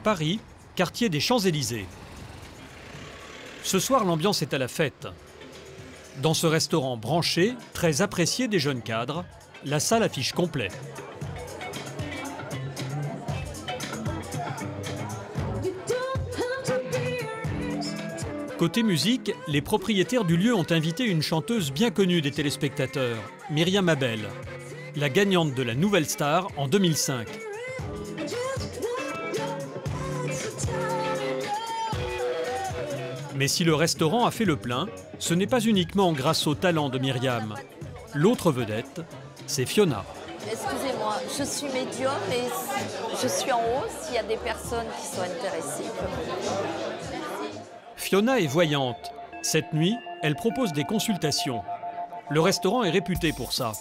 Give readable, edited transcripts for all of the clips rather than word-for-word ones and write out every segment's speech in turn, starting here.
Paris, quartier des Champs-Élysées. Ce soir, l'ambiance est à la fête. Dans ce restaurant branché, très apprécié des jeunes cadres, la salle affiche complet. Côté musique, les propriétaires du lieu ont invité une chanteuse bien connue des téléspectateurs, Myriam Abel, la gagnante de la Nouvelle Star en 2005. Mais si le restaurant a fait le plein, ce n'est pas uniquement grâce au talent de Myriam. L'autre vedette, c'est Fiona. Excusez-moi, je suis médium et je suis en haut s'il y a des personnes qui sont intéressées. Fiona est voyante. Cette nuit, elle propose des consultations. Le restaurant est réputé pour ça.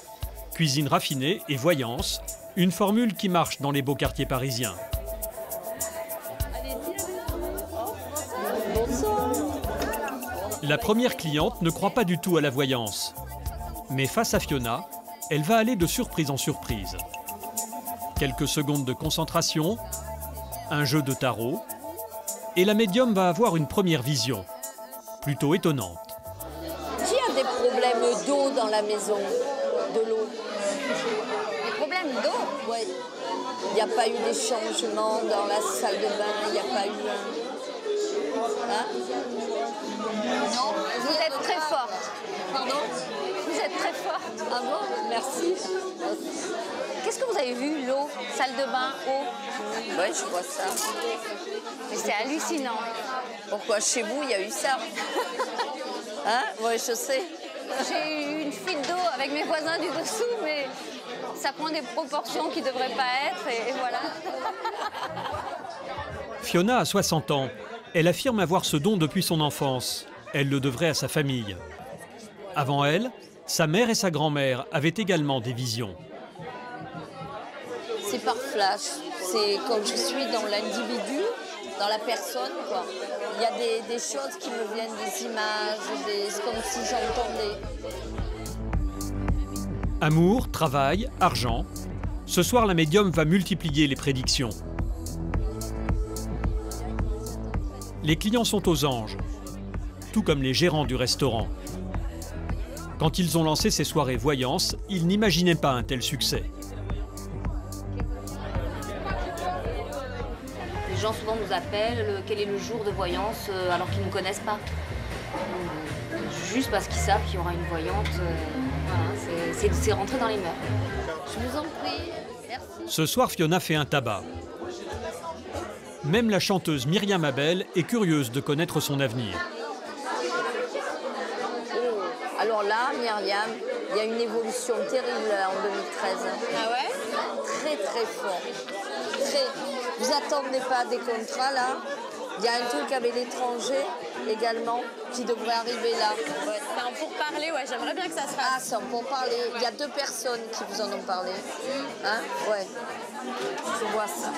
Cuisine raffinée et voyance, une formule qui marche dans les beaux quartiers parisiens. La première cliente ne croit pas du tout à la voyance. Mais face à Fiona, elle va aller de surprise en surprise. Quelques secondes de concentration, un jeu de tarot, et la médium va avoir une première vision, plutôt étonnante. Qui a des problèmes d'eau dans la maison? De l'eau? Des problèmes d'eau? Oui. Il n'y a pas eu des changements dans la salle de bain, il n'y a pas eu un... Hein? Non, vous êtes très forte. Pardon? Vous êtes très forte. Ah bon? Merci. Qu'est-ce que vous avez vu? L'eau, salle de bain, eau? Oui, je vois ça. Mais c'est hallucinant. Pourquoi chez vous, il y a eu ça? Hein? Oui, je sais. J'ai eu une fuite d'eau avec mes voisins du dessous, mais ça prend des proportions qui ne devraient pas être, et voilà. Fiona a 60 ans. Elle affirme avoir ce don depuis son enfance. Elle le devrait à sa famille. Avant elle, sa mère et sa grand-mère avaient également des visions. C'est par flash. C'est quand je suis dans l'individu, dans la personne, quoi. Il y a des choses qui me viennent, des images, c'est comme si j'entendais. Amour, travail, argent. Ce soir, la médium va multiplier les prédictions. Les clients sont aux anges, tout comme les gérants du restaurant. Quand ils ont lancé ces soirées voyance, ils n'imaginaient pas un tel succès. Les gens souvent nous appellent, quel est le jour de voyance, alors qu'ils ne nous connaissent pas. Juste parce qu'ils savent qu'il y aura une voyante, voilà, c'est rentré dans les mœurs. Je vous en prie, merci. Ce soir, Fiona fait un tabac. Même la chanteuse Myriam Abel est curieuse de connaître son avenir. Oh. Alors là, Myriam, il y a une évolution terrible en 2013. Ah ouais? Très très fort. Vous attendez pas des contrats là? Il y a un truc avec l'étranger également qui devrait arriver là. Ouais, c'est un pourparler, ouais, j'aimerais bien que ça se fasse. Ah, c'est un pourparler. Il y a 2 personnes qui vous en ont parlé. Hein? Ouais. Je vois ça.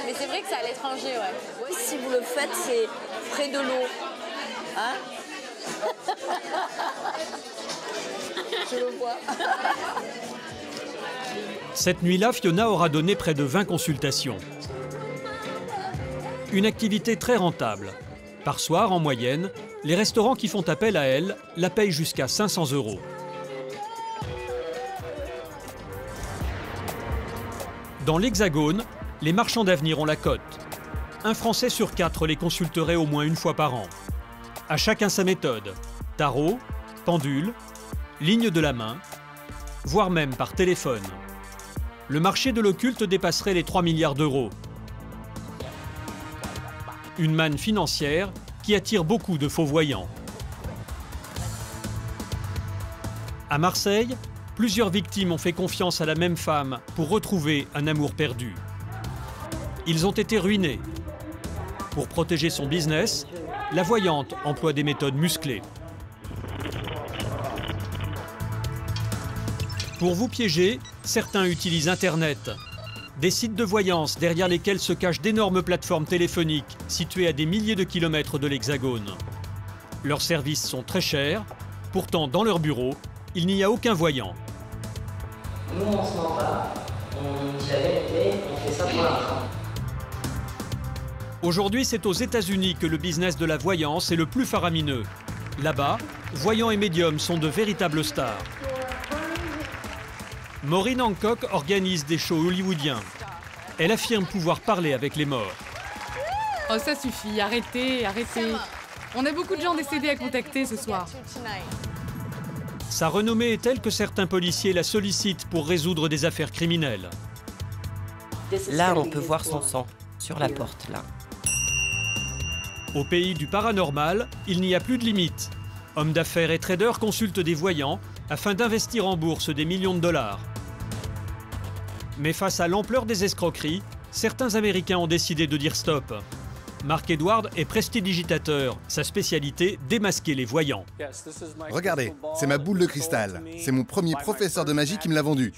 Mais c'est vrai que c'est à l'étranger, ouais. Oui, si vous le faites, c'est près de l'eau. Hein? Je le vois. Cette nuit-là, Fiona aura donné près de 20 consultations. Une activité très rentable. Par soir, en moyenne, les restaurants qui font appel à elle la payent jusqu'à 500 €. Dans l'Hexagone, les marchands d'avenir ont la cote. Un Français sur 4 les consulterait au moins une fois par an. À chacun sa méthode. Tarot, pendule, ligne de la main, voire même par téléphone. Le marché de l'occulte dépasserait les 3 milliards d'euros. Une manne financière qui attire beaucoup de faux voyants. À Marseille, plusieurs victimes ont fait confiance à la même femme pour retrouver un amour perdu. Ils ont été ruinés. Pour protéger son business, la voyante emploie des méthodes musclées. Pour vous piéger, certains utilisent Internet. Des sites de voyance derrière lesquels se cachent d'énormes plateformes téléphoniques situées à des milliers de kilomètres de l'Hexagone. Leurs services sont très chers, pourtant dans leur bureau, il n'y a aucun voyant. Nous, on se ment pas, on dit la vérité, on fait ça pour l'argent. Aujourd'hui, c'est aux États-Unis que le business de la voyance est le plus faramineux. Là-bas, voyants et médiums sont de véritables stars. Maureen Hancock organise des shows hollywoodiens. Elle affirme pouvoir parler avec les morts. Oh, ça suffit, arrêtez, arrêtez. On a beaucoup de gens décédés à contacter ce soir. Sa renommée est telle que certains policiers la sollicitent pour résoudre des affaires criminelles. Là, on peut voir son sang, sur la porte, là. Au pays du paranormal, il n'y a plus de limite. Hommes d'affaires et traders consultent des voyants afin d'investir en bourse des millions de dollars. Mais face à l'ampleur des escroqueries, certains Américains ont décidé de dire stop. Mark Edward est prestidigitateur. Sa spécialité, démasquer les voyants. Regardez, c'est ma boule de cristal. C'est mon premier professeur de magie qui me l'a vendue.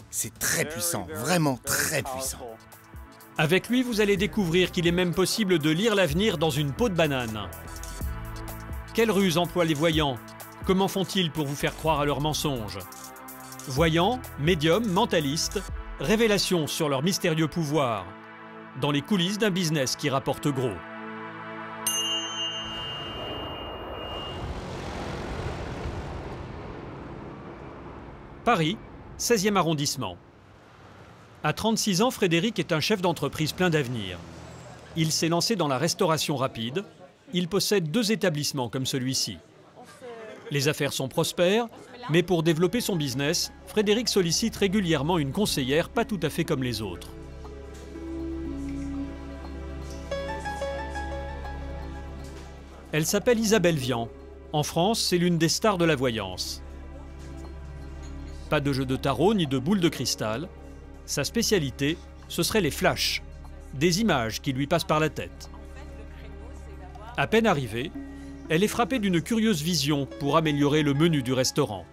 C'est très puissant, vraiment très puissant. Avec lui, vous allez découvrir qu'il est même possible de lire l'avenir dans une peau de banane. Quelle ruse emploient les voyants? Comment font-ils pour vous faire croire à leurs mensonges? Voyants, médiums, mentalistes, révélations sur leur mystérieux pouvoir. Dans les coulisses d'un business qui rapporte gros. Paris, 16e arrondissement. À 36 ans, Frédéric est un chef d'entreprise plein d'avenir. Il s'est lancé dans la restauration rapide. Il possède 2 établissements comme celui-ci. Les affaires sont prospères, mais pour développer son business, Frédéric sollicite régulièrement une conseillère pas tout à fait comme les autres. Elle s'appelle Isabelle Vian. En France, c'est l'une des stars de la voyance. Pas de jeu de tarot ni de boule de cristal. Sa spécialité, ce serait les flashs, des images qui lui passent par la tête. À peine arrivée, elle est frappée d'une curieuse vision pour améliorer le menu du restaurant.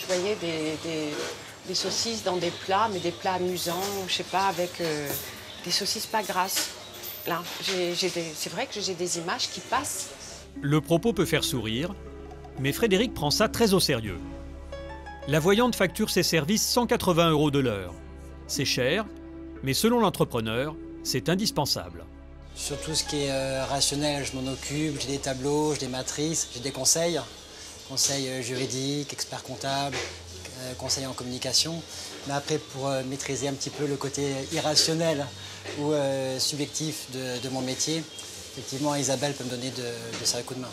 Je voyais des saucisses dans des plats, mais des plats amusants, je sais pas, avec des saucisses pas grasses. Là, c'est vrai que j'ai des images qui passent. Le propos peut faire sourire, mais Frédéric prend ça très au sérieux. La voyante facture ses services 180 € de l'heure. C'est cher, mais selon l'entrepreneur, c'est indispensable. Sur tout ce qui est rationnel, je m'en occupe, j'ai des tableaux, j'ai des matrices, j'ai des conseils. Conseils juridiques, experts comptables, conseils en communication. Mais après, pour maîtriser un petit peu le côté irrationnel ou subjectif de mon métier, effectivement, Isabelle peut me donner de sérieux coups de main.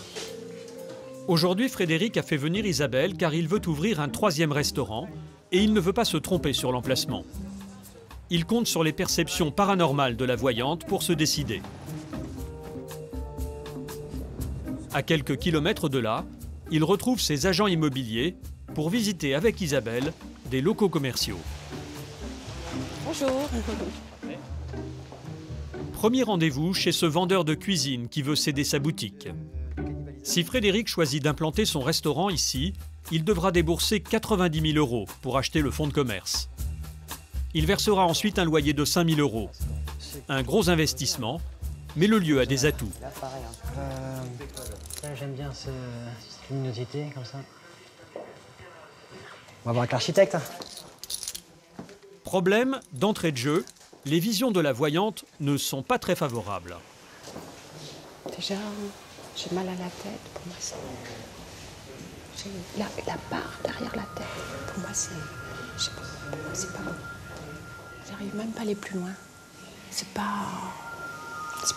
Aujourd'hui, Frédéric a fait venir Isabelle car il veut ouvrir un 3e restaurant et il ne veut pas se tromper sur l'emplacement. Il compte sur les perceptions paranormales de la voyante pour se décider. À quelques kilomètres de là, il retrouve ses agents immobiliers pour visiter avec Isabelle des locaux commerciaux. Bonjour. Premier rendez-vous chez ce vendeur de cuisine qui veut céder sa boutique. Si Frédéric choisit d'implanter son restaurant ici, il devra débourser 90 000 € pour acheter le fonds de commerce. Il versera ensuite un loyer de 5 000 €. Un gros investissement, mais le lieu a des atouts. J'aime bien cette luminosité, comme ça. On va voir avec l'architecte. Problème, d'entrée de jeu, les visions de la voyante ne sont pas très favorables. Déjà, j'ai mal à la tête, pour moi j'ai la barre derrière la tête. Pour moi c'est pas bon. J'arrive même pas à aller plus loin. C'est pas bon.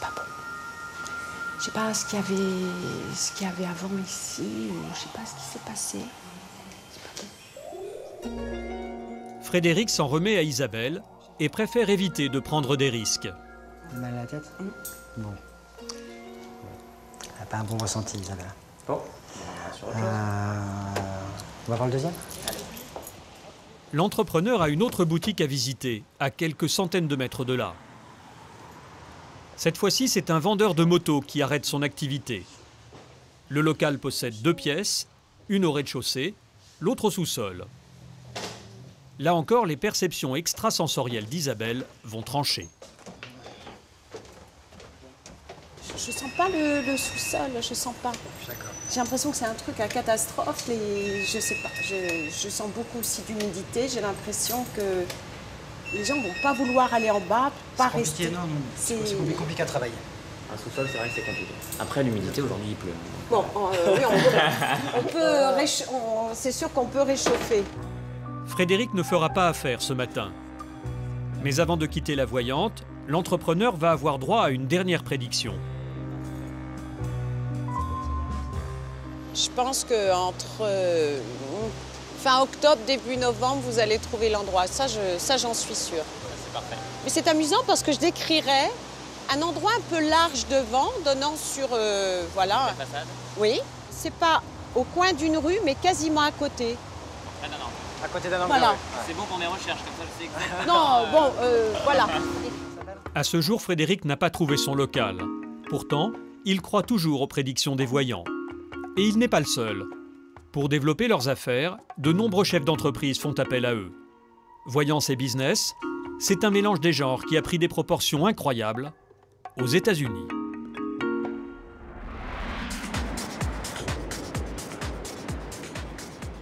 Je sais pas ce qu'il y avait avant ici, ou je sais pas ce qui s'est passé. C'est pas bon. Frédéric s'en remet à Isabelle et préfère éviter de prendre des risques. Mal à la tête? Bon. Elle n'a pas un bon ressenti, Isabelle. Bon. On va voir le deuxième? L'entrepreneur a une autre boutique à visiter, à quelques centaines de mètres de là. Cette fois-ci, c'est un vendeur de motos qui arrête son activité. Le local possède 2 pièces, une au rez-de-chaussée, l'autre au sous-sol. Là encore, les perceptions extrasensorielles d'Isabelle vont trancher. Je sens pas le sous-sol, je sens pas. J'ai l'impression que c'est un truc à catastrophe et je sais pas. Je sens beaucoup aussi d'humidité. J'ai l'impression que les gens vont pas vouloir aller en bas, pas rester. Non, c'est compliqué à travailler. Un sous-sol, c'est vrai que c'est compliqué. Après, l'humidité, aujourd'hui, il pleut. Bon, oui, c'est sûr qu'on peut réchauffer. Frédéric ne fera pas affaire ce matin. Mais avant de quitter la voyante, l'entrepreneur va avoir droit à une dernière prédiction. Je pense qu'entre fin octobre, début novembre, vous allez trouver l'endroit. Ça, j'en suis sûre. C'est parfait. Mais c'est amusant parce que je décrirais un endroit un peu large devant, donnant sur... voilà. La façade? Oui. C'est pas au coin d'une rue, mais quasiment à côté. Près d'un angle. À côté d'un angle. Voilà. C'est bon pour mes recherches, comme ça je sais exactement. Non, bon, voilà. À ce jour, Frédéric n'a pas trouvé son local. Pourtant, il croit toujours aux prédictions des voyants. Et il n'est pas le seul. Pour développer leurs affaires, de nombreux chefs d'entreprise font appel à eux. Voyance et business, c'est un mélange des genres qui a pris des proportions incroyables aux États-Unis.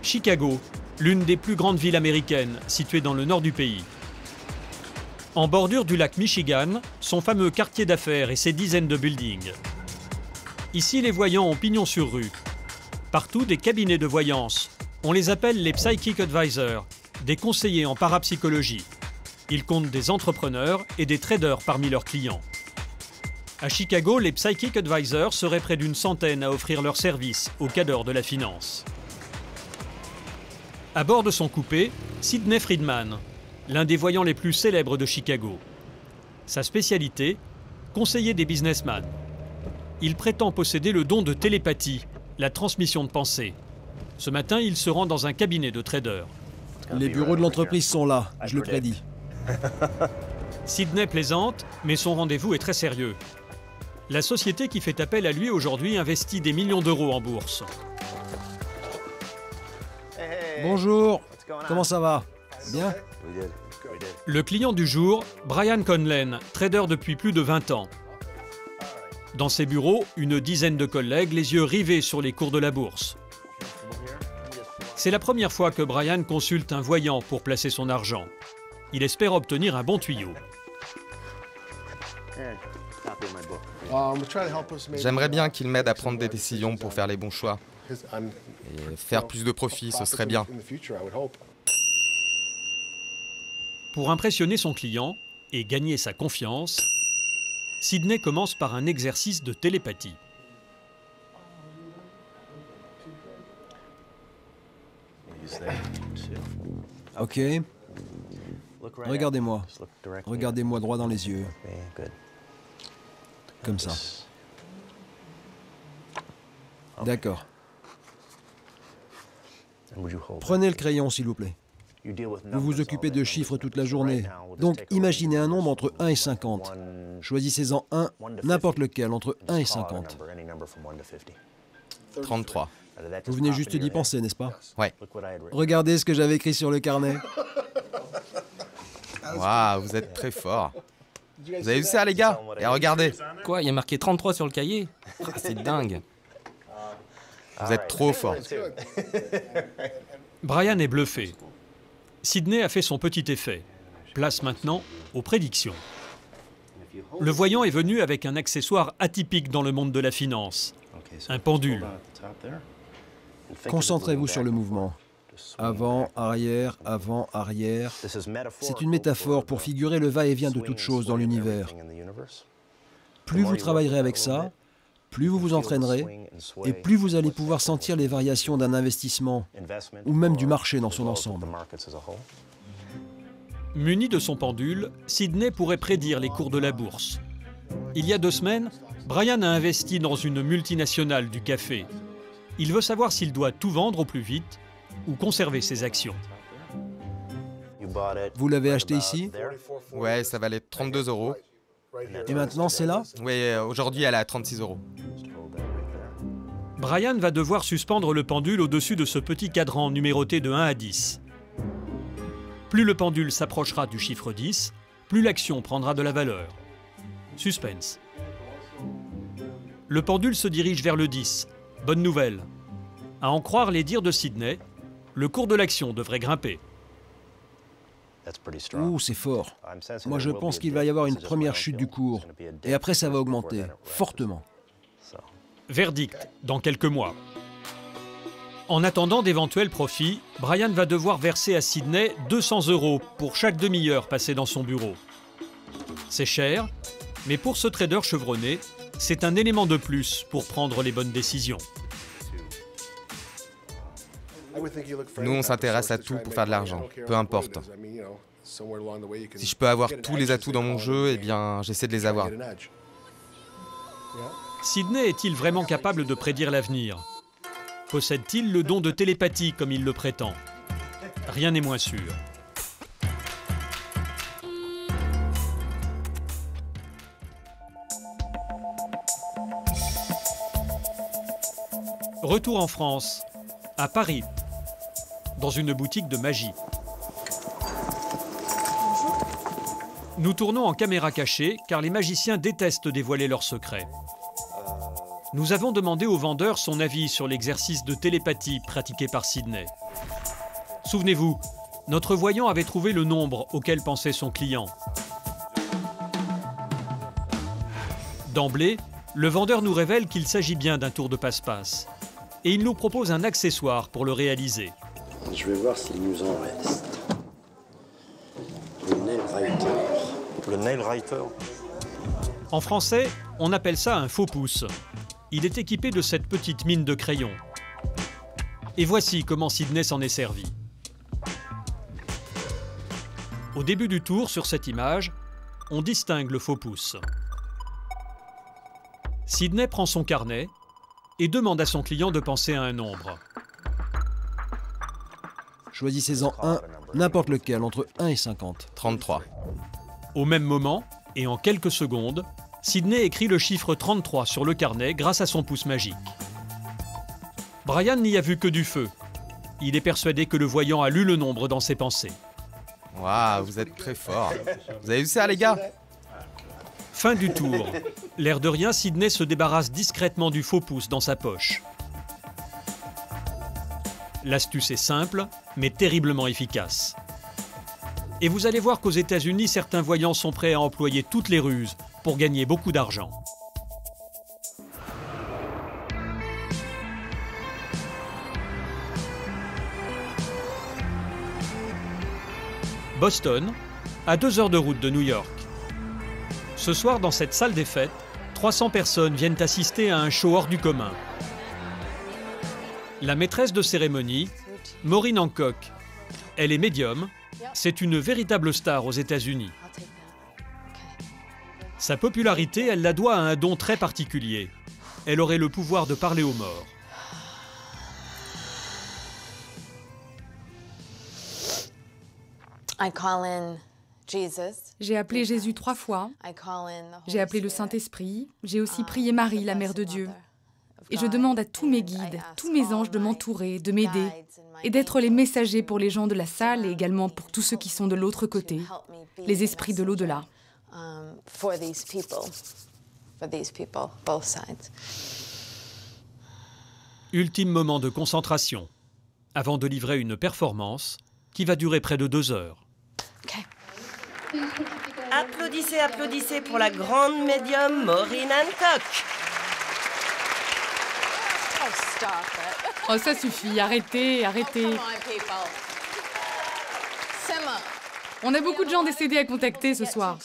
Chicago, l'une des plus grandes villes américaines, située dans le nord du pays. En bordure du lac Michigan, son fameux quartier d'affaires et ses dizaines de buildings. Ici, les voyants ont pignon sur rue. Partout, des cabinets de voyance. On les appelle les Psychic Advisors, des conseillers en parapsychologie. Ils comptent des entrepreneurs et des traders parmi leurs clients. À Chicago, les Psychic Advisors seraient près d'une centaine à offrir leurs services aux cadors de la finance. À bord de son coupé, Sidney Friedman, l'un des voyants les plus célèbres de Chicago. Sa spécialité, conseiller des businessmen. Il prétend posséder le don de télépathie, la transmission de pensée. Ce matin, il se rend dans un cabinet de traders. Les bureaux de l'entreprise sont là, je le prédis. Sidney plaisante, mais son rendez-vous est très sérieux. La société qui fait appel à lui aujourd'hui investit des millions d'euros en bourse. Bonjour, comment ça va? Bien? Le client du jour, Brian Conlon, trader depuis plus de 20 ans. Dans ses bureaux, une dizaine de collègues, les yeux rivés sur les cours de la bourse. C'est la première fois que Brian consulte un voyant pour placer son argent. Il espère obtenir un bon tuyau. J'aimerais bien qu'il m'aide à prendre des décisions pour faire les bons choix. Et faire plus de profit, ce serait bien. Pour impressionner son client et gagner sa confiance, Sidney commence par un exercice de télépathie. Ok. Regardez-moi. Regardez-moi droit dans les yeux. Comme ça. D'accord. Prenez le crayon, s'il vous plaît. Vous vous occupez de chiffres toute la journée. Donc, imaginez un nombre entre 1 et 50. Choisissez-en un, n'importe lequel, entre 1 et 50. 33. Vous venez juste d'y penser, n'est-ce pas? Ouais. Regardez ce que j'avais écrit sur le carnet. Waouh, vous êtes très fort. Vous avez vu ça, les gars? Et regardez. Quoi, il y a marqué 33 sur le cahier? C'est dingue. Vous êtes trop fort. Brian est bluffé. Sidney a fait son petit effet. Place maintenant aux prédictions. Le voyant est venu avec un accessoire atypique dans le monde de la finance. Un pendule. Concentrez-vous sur le mouvement. Avant, arrière, avant, arrière. C'est une métaphore pour figurer le va-et-vient de toute chose dans l'univers. Plus vous travaillerez avec ça, plus vous vous entraînerez, et plus vous allez pouvoir sentir les variations d'un investissement, ou même du marché dans son ensemble. Muni de son pendule, Sidney pourrait prédire les cours de la bourse. Il y a 2 semaines, Brian a investi dans une multinationale du café. Il veut savoir s'il doit tout vendre au plus vite ou conserver ses actions. Vous l'avez acheté ici? Ouais, ça valait 32 €. Et maintenant, c'est là? Oui, aujourd'hui, elle est à 36 €. Brian va devoir suspendre le pendule au-dessus de ce petit cadran numéroté de 1 à 10. Plus le pendule s'approchera du chiffre 10, plus l'action prendra de la valeur. Suspense. Le pendule se dirige vers le 10. Bonne nouvelle. À en croire les dires de Sidney, le cours de l'action devrait grimper. Ouh, c'est fort. Moi, je pense qu'il va y avoir une première chute du cours. Et après, ça va augmenter, fortement. Verdict, dans quelques mois. En attendant d'éventuels profits, Brian va devoir verser à Sydney 200 € pour chaque demi-heure passée dans son bureau. C'est cher, mais pour ce trader chevronné, c'est un élément de plus pour prendre les bonnes décisions. Nous, on s'intéresse à tout pour faire de l'argent, peu importe. Si je peux avoir tous les atouts dans mon jeu, eh bien, j'essaie de les avoir. Sydney est-il vraiment capable de prédire l'avenir? Possède-t-il le don de télépathie comme il le prétend? Rien n'est moins sûr. Retour en France, à Paris, dans une boutique de magie. Nous tournons en caméra cachée car les magiciens détestent dévoiler leurs secrets. Nous avons demandé au vendeur son avis sur l'exercice de télépathie pratiqué par Sydney. Souvenez-vous, notre voyant avait trouvé le nombre auquel pensait son client. D'emblée, le vendeur nous révèle qu'il s'agit bien d'un tour de passe-passe. Et il nous propose un accessoire pour le réaliser. Je vais voir s'il nous en reste. Le nail writer. Le nail writer. En français, on appelle ça un faux pouce. Il est équipé de cette petite mine de crayon. Et voici comment Sydney s'en est servi. Au début du tour, sur cette image, on distingue le faux pouce. Sydney prend son carnet et demande à son client de penser à un nombre. Choisissez-en un, n'importe lequel, entre 1 et 50. 33. Au même moment, et en quelques secondes, Sydney écrit le chiffre 33 sur le carnet grâce à son pouce magique. Brian n'y a vu que du feu. Il est persuadé que le voyant a lu le nombre dans ses pensées. Waouh, vous êtes très fort. Vous avez vu ça, les gars? Fin du tour. L'air de rien, Sydney se débarrasse discrètement du faux pouce dans sa poche. L'astuce est simple, mais terriblement efficace. Et vous allez voir qu'aux États-Unis, certains voyants sont prêts à employer toutes les ruses pour gagner beaucoup d'argent. Boston, à 2 heures de route de New York. Ce soir, dans cette salle des fêtes, 300 personnes viennent assister à un show hors du commun. La maîtresse de cérémonie, Maureen Hancock, elle est médium, c'est une véritable star aux États-Unis. Sa popularité, elle la doit à un don très particulier. Elle aurait le pouvoir de parler aux morts. J'ai appelé Jésus 3 fois. J'ai appelé le Saint-Esprit. J'ai aussi prié Marie, la Mère de Dieu. Et je demande à tous mes guides, tous mes anges de m'entourer, de m'aider et d'être les messagers pour les gens de la salle et également pour tous ceux qui sont de l'autre côté, les esprits de l'au-delà. Ultime moment de concentration, avant de livrer une performance qui va durer près de 2 heures. Applaudissez, applaudissez pour la grande médium Maureen Hancock. Oh, ça suffit, arrêtez, arrêtez. On a beaucoup de gens décédés à contacter ce soir.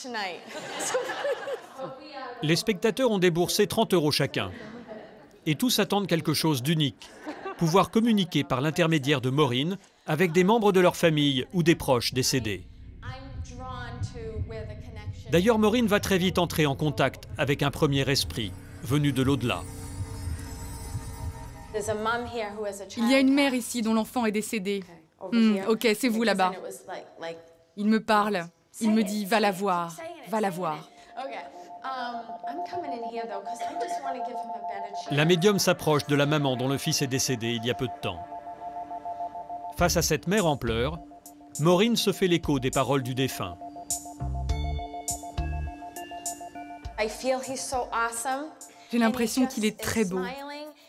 Les spectateurs ont déboursé 30 € chacun. Et tous attendent quelque chose d'unique. Pouvoir communiquer par l'intermédiaire de Maureen avec des membres de leur famille ou des proches décédés. D'ailleurs, Maureen va très vite entrer en contact avec un premier esprit, venu de l'au-delà. Il y a une mère ici dont l'enfant est décédé. Ok, c'est vous là-bas. Il me parle. Il me dit, va la voir, va la voir. La médium s'approche de la maman dont le fils est décédé il y a peu de temps. Face à cette mère en pleurs, Maureen se fait l'écho des paroles du défunt. J'ai l'impression qu'il est très beau.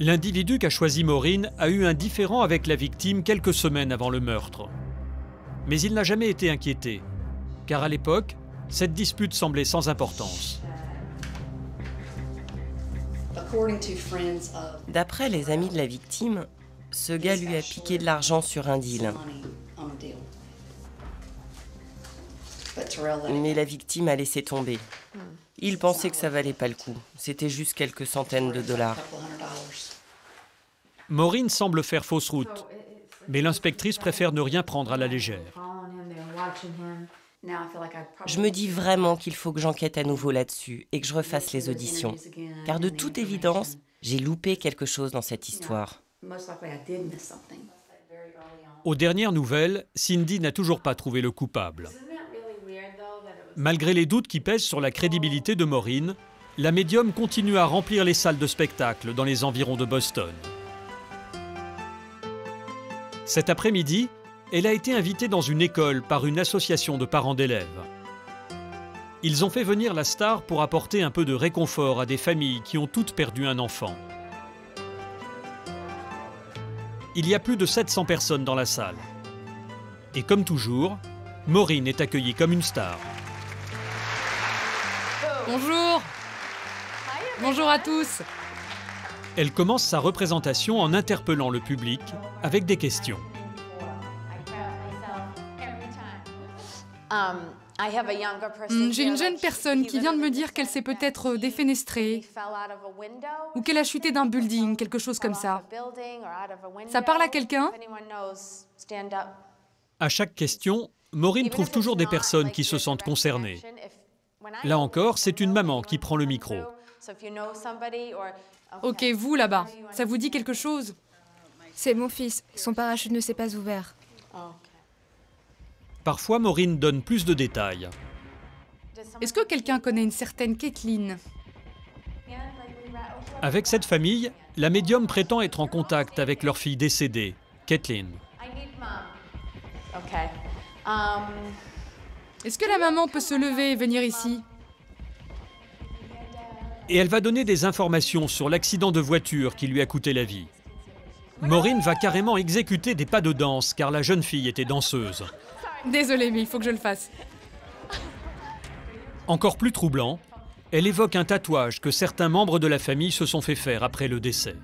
L'individu qu'a choisi Maureen a eu un différend avec la victime quelques semaines avant le meurtre. Mais il n'a jamais été inquiété, car à l'époque, cette dispute semblait sans importance. D'après les amis de la victime, ce gars lui a piqué de l'argent sur un deal. Mais la victime a laissé tomber. Il pensait que ça valait pas le coup. C'était juste quelques centaines de dollars. Maureen semble faire fausse route, mais l'inspectrice préfère ne rien prendre à la légère. Je me dis vraiment qu'il faut que j'enquête à nouveau là-dessus et que je refasse les auditions. Car de toute évidence, j'ai loupé quelque chose dans cette histoire. Aux dernières nouvelles, Cindy n'a toujours pas trouvé le coupable. Malgré les doutes qui pèsent sur la crédibilité de Maureen, la médium continue à remplir les salles de spectacle dans les environs de Boston. Cet après-midi, elle a été invitée dans une école par une association de parents d'élèves. Ils ont fait venir la star pour apporter un peu de réconfort à des familles qui ont toutes perdu un enfant. Il y a plus de 700 personnes dans la salle. Et comme toujours, Maureen est accueillie comme une star. Bonjour. Bonjour à tous. Elle commence sa représentation en interpellant le public avec des questions. J'ai une jeune personne qui vient de me dire qu'elle s'est peut-être défenestrée ou qu'elle a chuté d'un building, quelque chose comme ça. Ça parle à quelqu'un? À chaque question, Maureen trouve toujours des personnes qui se sentent concernées. Là encore, c'est une maman qui prend le micro. Ok, vous là-bas, ça vous dit quelque chose? C'est mon fils. Son parachute ne s'est pas ouvert. Parfois, Maureen donne plus de détails. Est-ce que quelqu'un connaît une certaine Kathleen? Avec cette famille, la médium prétend être en contact avec leur fille décédée, Kathleen. Est-ce que la maman peut se lever et venir ici? Et elle va donner des informations sur l'accident de voiture qui lui a coûté la vie. Maureen va carrément exécuter des pas de danse car la jeune fille était danseuse. Désolée, mais il faut que je le fasse. Encore plus troublant, elle évoque un tatouage que certains membres de la famille se sont fait faire après le décès.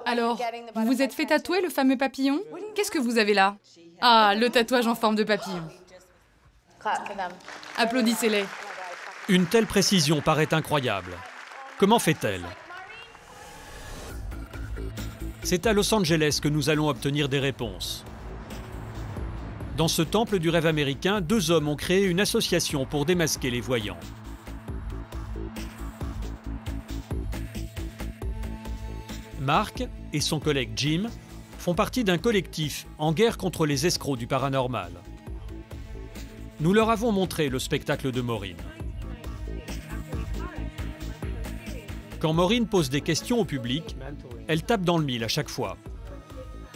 Alors, vous vous êtes fait tatouer le fameux papillon? Qu'est-ce que vous avez là? Ah, le tatouage en forme de papillon. Applaudissez-les. Une telle précision paraît incroyable. Comment fait-elle? C'est à Los Angeles que nous allons obtenir des réponses. Dans ce temple du rêve américain, deux hommes ont créé une association pour démasquer les voyants. Mark et son collègue Jim font partie d'un collectif en guerre contre les escrocs du paranormal. Nous leur avons montré le spectacle de Maureen. Quand Maureen pose des questions au public, elle tape dans le mille à chaque fois.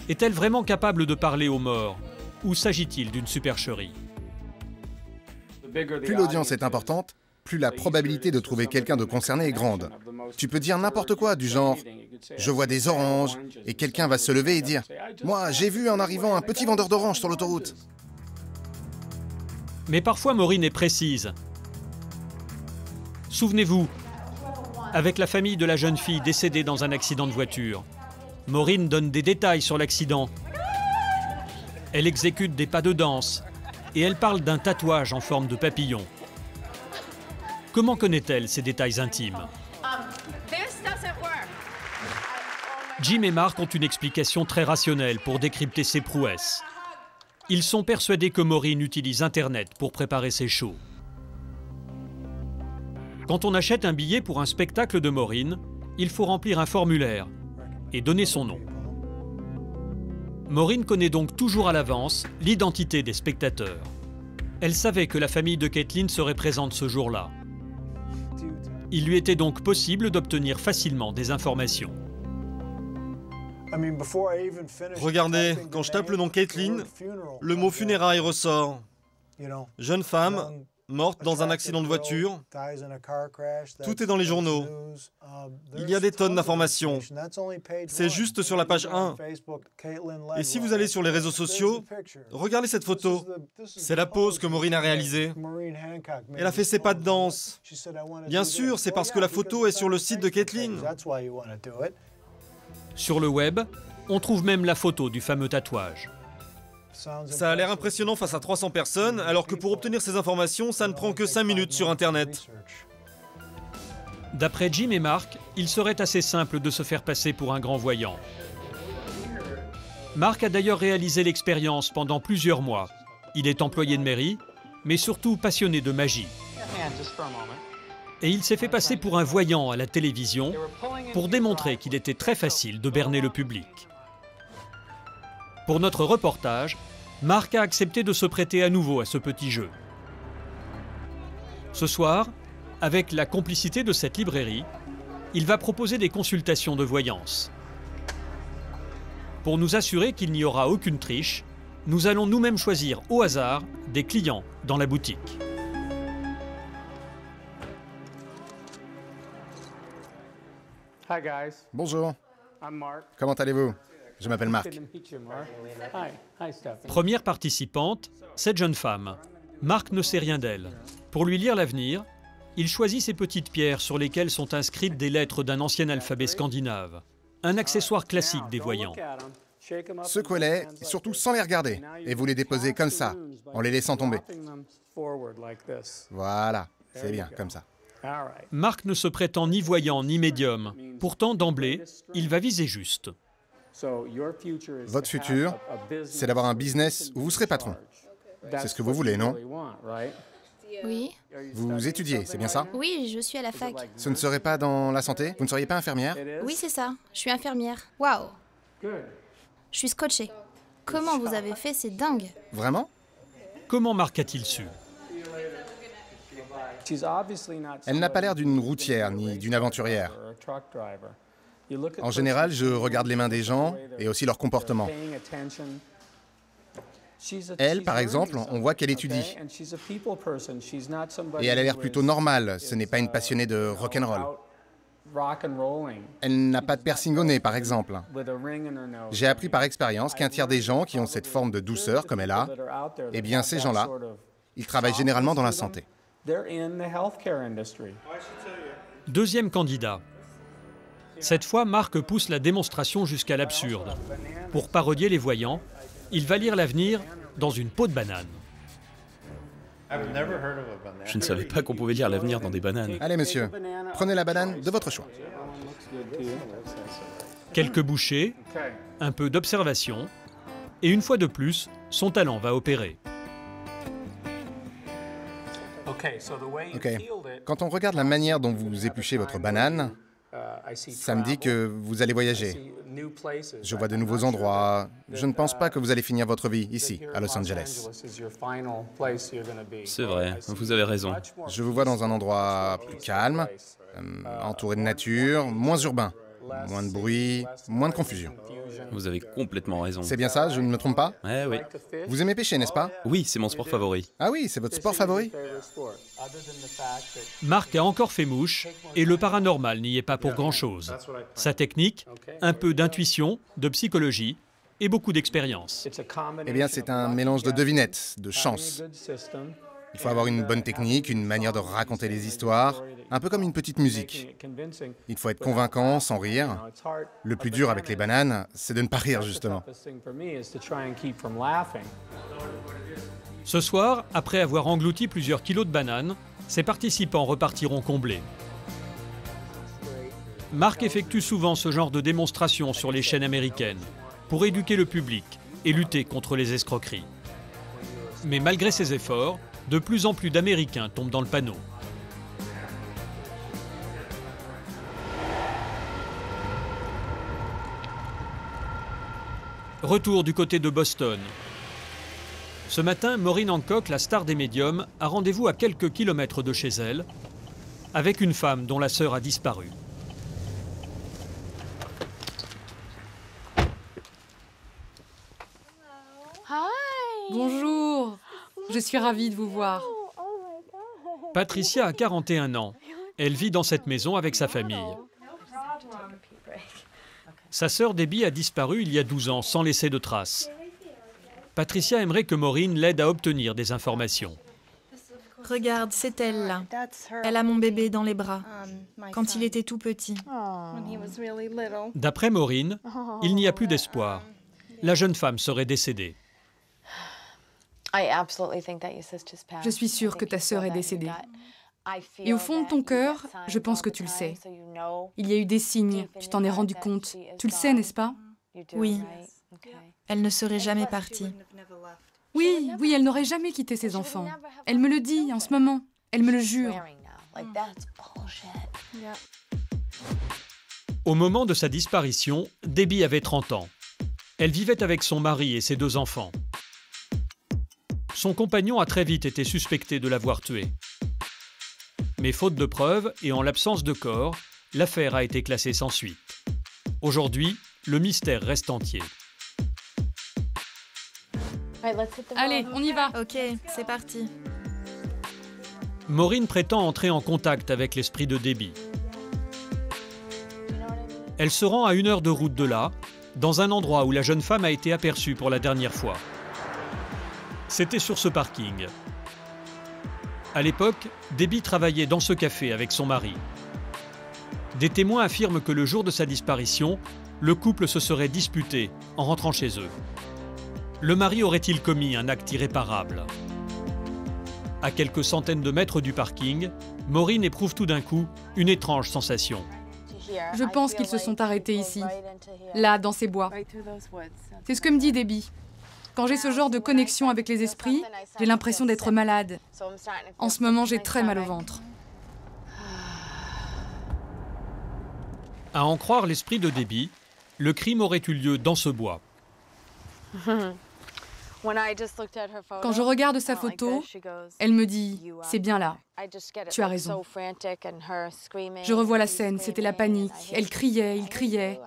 Est-elle vraiment capable de parler aux morts? Ou s'agit-il d'une supercherie? Plus l'audience est importante, plus la probabilité de trouver quelqu'un de concerné est grande. Tu peux dire n'importe quoi, du genre « Je vois des oranges » et quelqu'un va se lever et dire « Moi, j'ai vu en arrivant un petit vendeur d'oranges sur l'autoroute. » Mais parfois Maureen est précise. Souvenez-vous, avec la famille de la jeune fille décédée dans un accident de voiture, Maureen donne des détails sur l'accident. Elle exécute des pas de danse et elle parle d'un tatouage en forme de papillon. Comment connaît-elle ces détails intimes? Jim et Mark ont une explication très rationnelle pour décrypter ses prouesses. Ils sont persuadés que Maureen utilise Internet pour préparer ses shows. Quand on achète un billet pour un spectacle de Maureen, il faut remplir un formulaire et donner son nom. Maureen connaît donc toujours à l'avance l'identité des spectateurs. Elle savait que la famille de Kathleen serait présente ce jour-là. Il lui était donc possible d'obtenir facilement des informations. Regardez, quand je tape le nom Kathleen, le mot funérailles ressort. Jeune femme, morte dans un accident de voiture. Tout est dans les journaux. Il y a des tonnes d'informations. C'est juste sur la page 1. Et si vous allez sur les réseaux sociaux, regardez cette photo. C'est la pose que Maureen a réalisée. Elle a fait ses pas de danse. Bien sûr, c'est parce que la photo est sur le site de Caitlin. Sur le web, on trouve même la photo du fameux tatouage. Ça a l'air impressionnant face à 300 personnes, alors que pour obtenir ces informations, ça ne prend que 5 minutes sur Internet. D'après Jim et Mark, il serait assez simple de se faire passer pour un grand voyant. Mark a d'ailleurs réalisé l'expérience pendant plusieurs mois. Il est employé de mairie, mais surtout passionné de magie. Et il s'est fait passer pour un voyant à la télévision pour démontrer qu'il était très facile de berner le public. Pour notre reportage, Mark a accepté de se prêter à nouveau à ce petit jeu. Ce soir, avec la complicité de cette librairie, il va proposer des consultations de voyance. Pour nous assurer qu'il n'y aura aucune triche, nous allons nous-mêmes choisir au hasard des clients dans la boutique. Bonjour. Comment allez-vous? Je m'appelle Mark. Première participante, cette jeune femme. Mark ne sait rien d'elle. Pour lui lire l'avenir, il choisit ces petites pierres sur lesquelles sont inscrites des lettres d'un ancien alphabet scandinave. Un accessoire classique des voyants. Secouez-les, surtout sans les regarder. Et vous les déposez comme ça, en les laissant tomber. Voilà, c'est bien, comme ça. Mark ne se prétend ni voyant ni médium. Pourtant, d'emblée, il va viser juste. Votre futur, c'est d'avoir un business où vous serez patron. C'est ce que vous voulez, non? Oui. Vous étudiez, c'est bien ça? Oui, je suis à la fac. Ce ne serait pas dans la santé? Vous ne seriez pas infirmière? Oui, c'est ça. Je suis infirmière. Waouh. Je suis scotchée. Comment vous avez fait? C'est dingue. Vraiment? Comment Mark a-t-il su? Elle n'a pas l'air d'une routière ni d'une aventurière. En général, je regarde les mains des gens et aussi leur comportement. Elle, par exemple, on voit qu'elle étudie. Et elle a l'air plutôt normale, ce n'est pas une passionnée de rock'n'roll. Elle n'a pas de piercing au nez, par exemple. J'ai appris par expérience qu'un tiers des gens qui ont cette forme de douceur, comme elle a, eh bien ces gens-là, ils travaillent généralement dans la santé. Deuxième candidat. Cette fois, Mark pousse la démonstration jusqu'à l'absurde. Pour parodier les voyants, il va lire l'avenir dans une peau de banane. Je ne savais pas qu'on pouvait lire l'avenir dans des bananes. Allez, monsieur, prenez la banane de votre choix. Quelques bouchées, un peu d'observation, et une fois de plus, son talent va opérer. Ok. Quand on regarde la manière dont vous épluchez votre banane, ça me dit que vous allez voyager. Je vois de nouveaux endroits. Je ne pense pas que vous allez finir votre vie ici, à Los Angeles. C'est vrai, vous avez raison. Je vous vois dans un endroit plus calme, entouré de nature, moins urbain. Moins de bruit, moins de confusion. Vous avez complètement raison. C'est bien ça, je ne me trompe pas? Oui. Vous aimez pêcher, n'est-ce pas? Oui, c'est mon sport favori. Ah oui, c'est votre sport favori? Mark a encore fait mouche, et le paranormal n'y est pas pour grand-chose. Sa technique, un peu d'intuition, de psychologie, et beaucoup d'expérience. Eh bien, c'est un mélange de devinettes, de chance. Il faut avoir une bonne technique, une manière de raconter les histoires, un peu comme une petite musique. Il faut être convaincant, sans rire. Le plus dur avec les bananes, c'est de ne pas rire, justement. Ce soir, après avoir englouti plusieurs kilos de bananes, ses participants repartiront comblés. Mark effectue souvent ce genre de démonstrations sur les chaînes américaines pour éduquer le public et lutter contre les escroqueries. Mais malgré ses efforts, de plus en plus d'Américains tombent dans le panneau. Retour du côté de Boston. Ce matin, Maureen Hancock, la star des médiums, a rendez-vous à quelques kilomètres de chez elle avec une femme dont la sœur a disparu. Bonjour, je suis ravie de vous voir. Patricia a 41 ans. Elle vit dans cette maison avec sa famille. Sa sœur Debbie a disparu il y a 12 ans sans laisser de traces. Patricia aimerait que Maureen l'aide à obtenir des informations. Regarde, c'est elle là. Elle a mon bébé dans les bras, quand il était tout petit. D'après Maureen, il n'y a plus d'espoir. La jeune femme serait décédée. Je suis sûre que ta sœur est décédée. Et au fond de ton cœur, je pense que tu le sais. Il y a eu des signes, tu t'en es rendu compte. Tu le sais, n'est-ce pas? Oui. Elle ne serait jamais partie. Oui, oui, elle n'aurait jamais quitté ses enfants. Elle me le dit en ce moment. Elle me le jure. Au moment de sa disparition, Debbie avait 30 ans. Elle vivait avec son mari et ses 2 enfants. Son compagnon a très vite été suspecté de l'avoir tuée. Mais faute de preuves et en l'absence de corps, l'affaire a été classée sans suite. Aujourd'hui, le mystère reste entier. Allez, on y va. Ok, c'est parti. Maureen prétend entrer en contact avec l'esprit de Debbie. Elle se rend à 1 heure de route de là, dans un endroit où la jeune femme a été aperçue pour la dernière fois. C'était sur ce parking. À l'époque, Debbie travaillait dans ce café avec son mari. Des témoins affirment que le jour de sa disparition, le couple se serait disputé en rentrant chez eux. Le mari aurait-il commis un acte irréparable? À quelques centaines de mètres du parking, Maureen éprouve tout d'un coup une étrange sensation. Je pense qu'ils se sont arrêtés ici, là, dans ces bois. C'est ce que me dit Debbie. Quand j'ai ce genre de connexion avec les esprits, j'ai l'impression d'être malade. En ce moment, j'ai très mal au ventre. À en croire l'esprit de Debbie, le crime aurait eu lieu dans ce bois. Quand je regarde sa photo, elle me dit « C'est bien là, tu as raison ». Je revois la scène, c'était la panique. Elle criait, il criait.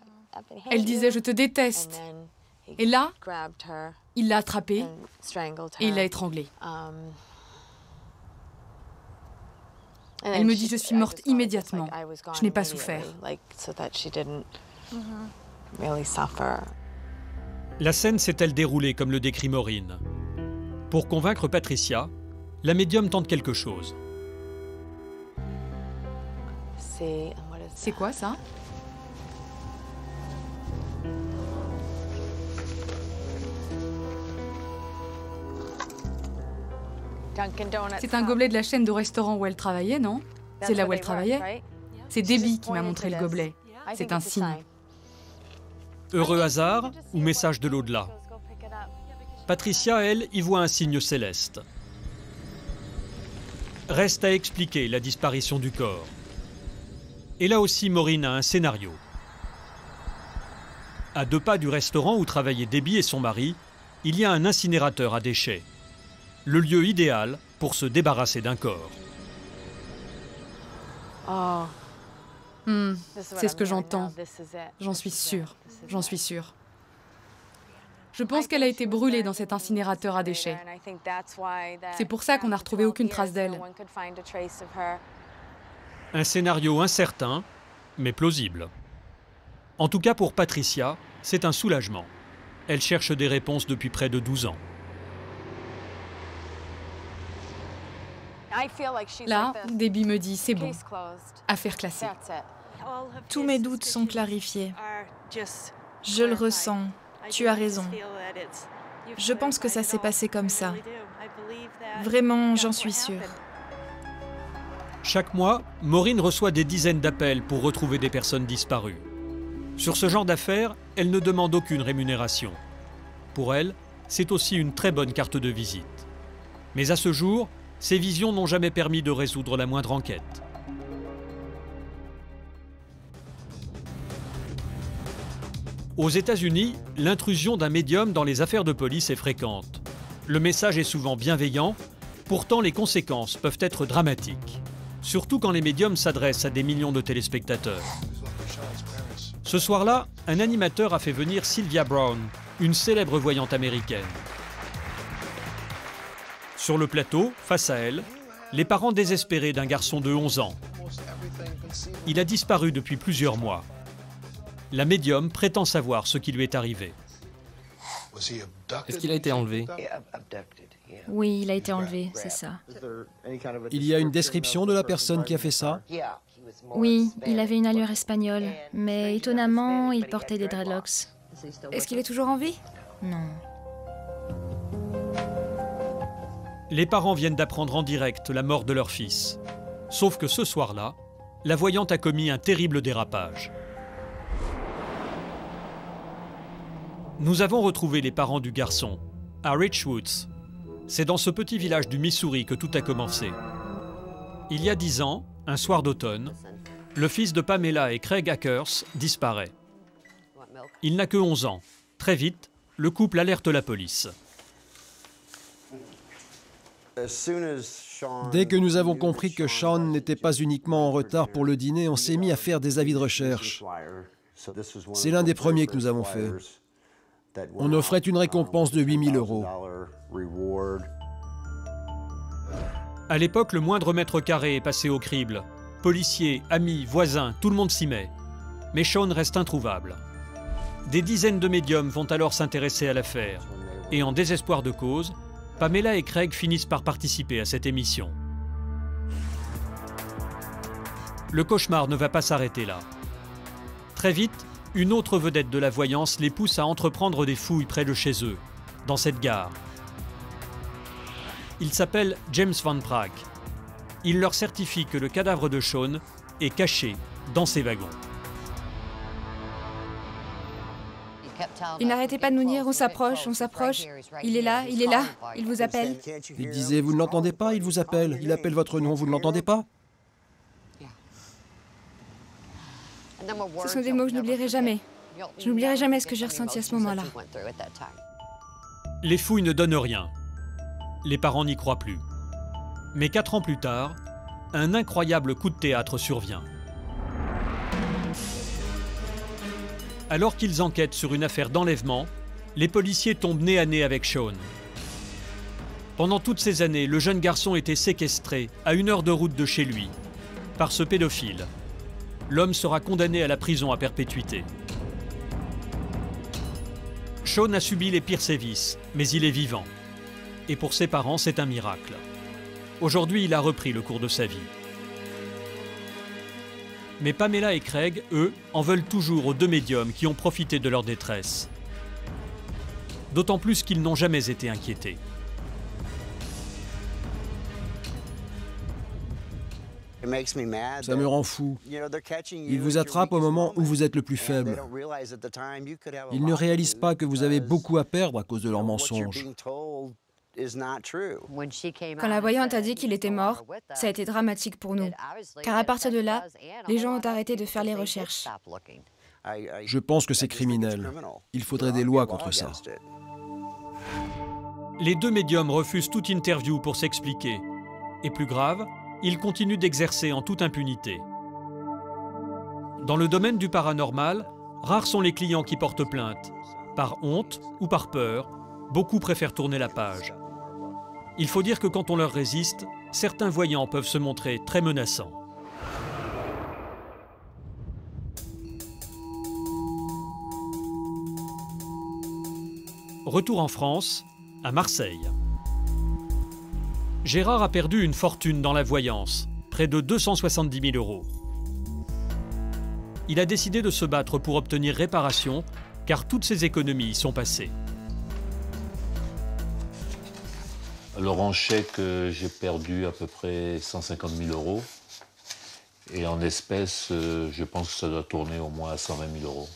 Elle disait « Je te déteste ». Et là, il l'a attrapée et il l'a étranglée. Elle me dit « Je suis morte immédiatement, je n'ai pas souffert ». La scène s'est-elle déroulée comme le décrit Maureen? Pour convaincre Patricia, la médium tente quelque chose. C'est quoi ça? C'est un gobelet de la chaîne de restaurants où elle travaillait, non? C'est là où elle travaillait? C'est Debbie qui m'a montré le gobelet. C'est un signe. Heureux hasard ou message de l'au-delà? Patricia, elle, y voit un signe céleste. Reste à expliquer la disparition du corps. Et là aussi, Maureen a un scénario. À 2 pas du restaurant où travaillaient Debbie et son mari, il y a un incinérateur à déchets. Le lieu idéal pour se débarrasser d'un corps. C'est ce que j'entends. J'en suis sûre. J'en suis sûre. Je pense qu'elle a été brûlée dans cet incinérateur à déchets. C'est pour ça qu'on n'a retrouvé aucune trace d'elle. Un scénario incertain, mais plausible. En tout cas pour Patricia, c'est un soulagement. Elle cherche des réponses depuis près de 12 ans. Là, Debbie me dit, c'est bon, affaire classée. Tous mes doutes sont clarifiés. Je le ressens, tu as raison. Je pense que ça s'est passé comme ça. Vraiment, j'en suis sûre. Chaque mois, Maureen reçoit des dizaines d'appels pour retrouver des personnes disparues. Sur ce genre d'affaires, elle ne demande aucune rémunération. Pour elle, c'est aussi une très bonne carte de visite. Mais à ce jour, ces visions n'ont jamais permis de résoudre la moindre enquête. Aux États-Unis, l'intrusion d'un médium dans les affaires de police est fréquente. Le message est souvent bienveillant, pourtant les conséquences peuvent être dramatiques. Surtout quand les médiums s'adressent à des millions de téléspectateurs. Ce soir-là, un animateur a fait venir Sylvia Brown, une célèbre voyante américaine. Sur le plateau, face à elle, Les parents désespérés d'un garçon de 11 ans. Il a disparu depuis plusieurs mois. La médium prétend savoir ce qui lui est arrivé. Est-ce qu'il a été enlevé? Oui, il a été enlevé, c'est ça. Il y a une description de la personne qui a fait ça? Oui, il avait une allure espagnole, mais étonnamment, il portait des dreadlocks. Est-ce qu'il est toujours en vie? Non. Les parents viennent d'apprendre en direct la mort de leur fils. Sauf que ce soir-là, la voyante a commis un terrible dérapage. Nous avons retrouvé les parents du garçon, à Richwoods. C'est dans ce petit village du Missouri que tout a commencé. Il y a 10 ans, un soir d'automne, le fils de Pamela et Craig Akers disparaît. Il n'a que 11 ans. Très vite, le couple alerte la police. Dès que nous avons compris que Sean n'était pas uniquement en retard pour le dîner, on s'est mis à faire des avis de recherche. C'est l'un des premiers que nous avons fait. On offrait une récompense de 8 000 €. À l'époque, le moindre mètre carré est passé au crible. Policiers, amis, voisins, tout le monde s'y met. Mais Sean reste introuvable. Des dizaines de médiums vont alors s'intéresser à l'affaire. Et en désespoir de cause, Pamela et Craig finissent par participer à cette émission. Le cauchemar ne va pas s'arrêter là. Très vite, une autre vedette de la voyance les pousse à entreprendre des fouilles près de chez eux, dans cette gare. Il s'appelle James Van Praag. Il leur certifie que le cadavre de Sean est caché dans ces wagons. Il n'arrêtait pas de nous dire « on s'approche, il est là, il vous appelle ». Il disait « vous ne l'entendez pas, il vous appelle, il appelle votre nom, vous ne l'entendez pas ?» Ce sont des mots que je n'oublierai jamais. Je n'oublierai jamais ce que j'ai ressenti à ce moment-là. Les fouilles ne donnent rien. Les parents n'y croient plus. Mais 4 ans plus tard, un incroyable coup de théâtre survient. Alors qu'ils enquêtent sur une affaire d'enlèvement, les policiers tombent nez à nez avec Sean. Pendant toutes ces années, le jeune garçon était séquestré à 1 heure de route de chez lui par ce pédophile. L'homme sera condamné à la prison à perpétuité. Sean a subi les pires sévices, mais il est vivant. Et pour ses parents, c'est un miracle. Aujourd'hui, il a repris le cours de sa vie. Mais Pamela et Craig, eux, en veulent toujours aux 2 médiums qui ont profité de leur détresse. D'autant plus qu'ils n'ont jamais été inquiétés. Ça me rend fou. Ils vous attrapent au moment où vous êtes le plus faible. Ils ne réalisent pas que vous avez beaucoup à perdre à cause de leurs mensonges. Quand la voyante a dit qu'il était mort, ça a été dramatique pour nous. Car à partir de là, les gens ont arrêté de faire les recherches. Je pense que c'est criminel. Il faudrait des lois contre ça. Les 2 médiums refusent toute interview pour s'expliquer. Et plus grave, ils continuent d'exercer en toute impunité. Dans le domaine du paranormal, rares sont les clients qui portent plainte. Par honte ou par peur, beaucoup préfèrent tourner la page. Il faut dire que quand on leur résiste, certains voyants peuvent se montrer très menaçants. Retour en France, à Marseille. Gérard a perdu une fortune dans la voyance, près de 270 000 €. Il a décidé de se battre pour obtenir réparation, car toutes ses économies y sont passées. Alors en chèque, j'ai perdu à peu près 150 000 €. Et en espèces, je pense que ça doit tourner au moins à 120 000 €.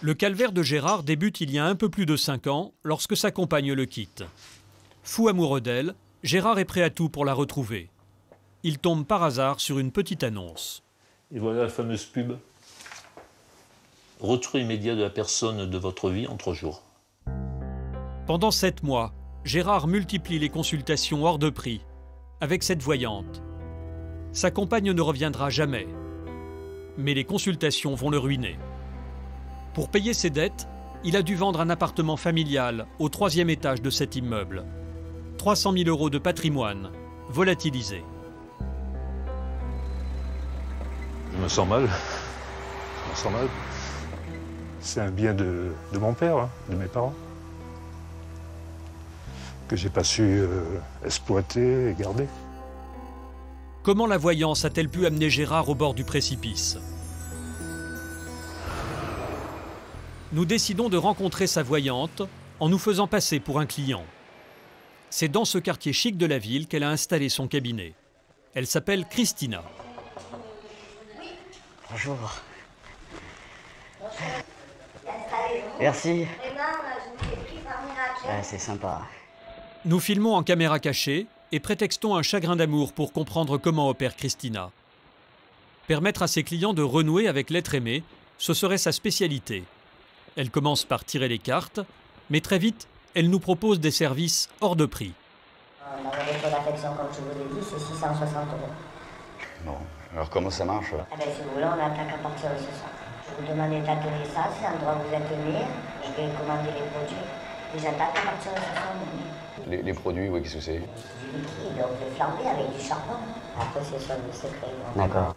Le calvaire de Gérard débute il y a un peu plus de 5 ans, lorsque sa compagne le quitte. Fou amoureux d'elle, Gérard est prêt à tout pour la retrouver. Il tombe par hasard sur une petite annonce. Et voilà la fameuse pub. Retour immédiat de la personne de votre vie en 3 jours. Pendant 7 mois, Gérard multiplie les consultations hors de prix, avec cette voyante. Sa compagne ne reviendra jamais, mais les consultations vont le ruiner. Pour payer ses dettes, il a dû vendre un appartement familial au 3e étage de cet immeuble. 300 000 € de patrimoine, volatilisé. Je me sens mal. Je me sens mal. C'est un bien de mon père, hein, de mes parents, que j'ai pas su exploiter et garder. Comment la voyance a-t-elle pu amener Gérard au bord du précipice? Nous décidons de rencontrer sa voyante en nous faisant passer pour un client. C'est dans ce quartier chic de la ville qu'elle a installé son cabinet. Elle s'appelle Christina. Bonjour. Merci. Ouais, c'est sympa. Nous filmons en caméra cachée et prétextons un chagrin d'amour pour comprendre comment opère Christina. Permettre à ses clients de renouer avec l'être aimé, ce serait sa spécialité. Elle commence par tirer les cartes, mais très vite, elle nous propose des services hors de prix. La vérité d'affection, comme je vous l'ai dit, c'est 660 €. Bon, alors comment ça marche? Ah ben, si vous voulez, on attaque à partir de ce soir. Je vous demande d'atteler ça, c'est l'endroit où vous êtes né. Je vais commander les produits. Et j'attaque à partir de ce soir. Les produits, oui, qu'est-ce que c'est? Du liquide, donc le flambé avec du charbon. Après, c'est ça le secret. D'accord.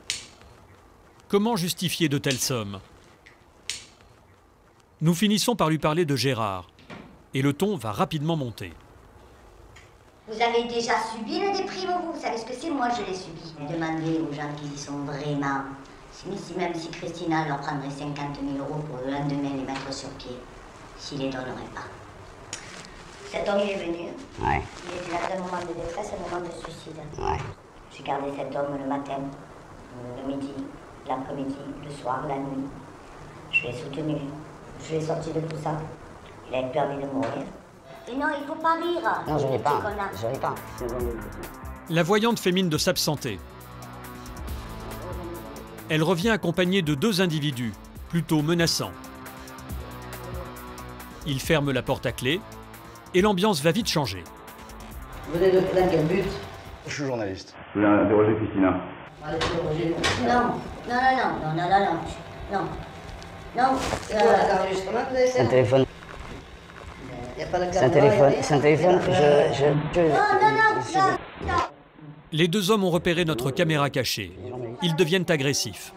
Comment justifier de telles sommes? Nous finissons par lui parler de Gérard. Et le ton va rapidement monter. Vous avez déjà subi le déprime, vous savez ce que c'est? Moi, je l'ai subi. Demandez aux gens qui y sont vraiment. Même si Christina leur prendrait 50 000 € pour le lendemain les mettre sur pied, s'il les donnerait pas. Cet homme, il est venu. Ouais. Il était là d'un moment de détresse, un moment de suicide. Ouais. J'ai gardé cet homme le matin, le midi, l'après-midi, le soir, la nuit. Je l'ai soutenu. Je l'ai sorti de tout ça. Il avait permis de mourir. Et non, il faut pas rire. Non, je n'ai pas. Je n'ai pas. La voyante fait mine de s'absenter. Elle revient accompagnée de 2 individus, plutôt menaçants. Ils ferment la porte à clé et l'ambiance va vite changer. Vous êtes dans quel but? Je suis journaliste. Je voulais interroger Christina. Non. Non. C'est un téléphone. C'est un téléphone. C'est un téléphone. Non. Les 2 hommes ont repéré notre caméra cachée. Ils deviennent agressifs.